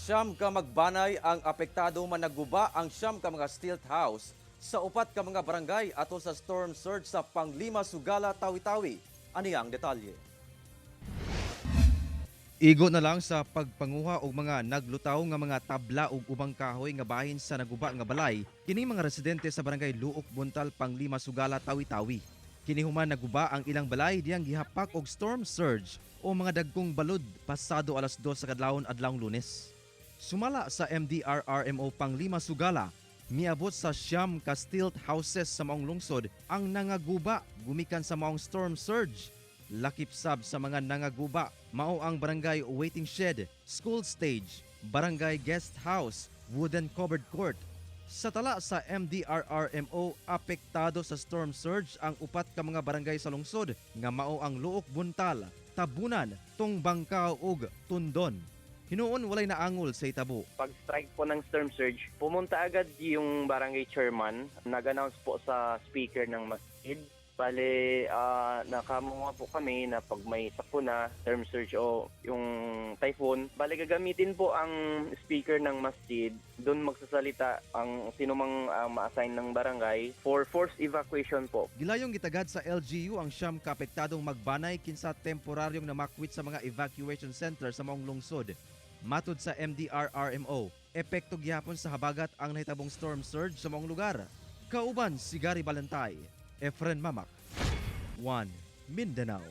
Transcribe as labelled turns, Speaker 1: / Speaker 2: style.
Speaker 1: Siyam ka magbanay ang apektado man nagguba ang siyam ka mga stilt house sa upat ka mga barangay ato sa storm surge sa Panglima Sugala, Tawi-Tawi. Ani ang detalye. Igo na lang sa pagpanguha og mga naglutaw nga mga tabla ug ubang kahoy nga bahin sa naguba nga balay kini mga residente sa barangay Luok, Buntal, Panglima Sugala, Tawi-Tawi. Kini human naguba ang ilang balay diyang gihapak og storm surge o mga dagkong balod pasado alas 2 sa kadlawon adlawng Lunes. Sumala sa MDRRMO Panglima Sugala, miabot sa siyam ka stilt houses sa maong lungsod ang nangaguba gumikan sa maong storm surge. Lakip sab sa mga nangaguba mao ang barangay waiting shed, school stage, barangay guest house, wooden covered court. Sa tala sa MDRRMO, apektado sa storm surge ang upat ka mga barangay sa lungsod nga mao ang Luok, Buntal, Tabunan, Tungbangkao ug Tundon. Hinuon walay naangol sa itabo.
Speaker 2: Pag-strike po ng storm surge, pumunta agad yung barangay chairman. Nag-announce po sa speaker ng masjid. Bale, nakamunga po kami na pag may sakuna, storm surge o yung typhoon, bale gagamitin po ang speaker ng masjid. Doon magsasalita ang sinumang ma-assign ng barangay for forced evacuation po.
Speaker 1: Gilayong gitagad sa LGU ang siyam ka apektadong magbanay kinsa temporaryong namakwit sa mga evacuation center sa maong lungsod. Matud sa MDRRMO, epekto gyapon sa habagat ang nahitabong storm surge sa maong lugar. Kauban si Gary Balantay, Efren Mamak, 1 Mindanao.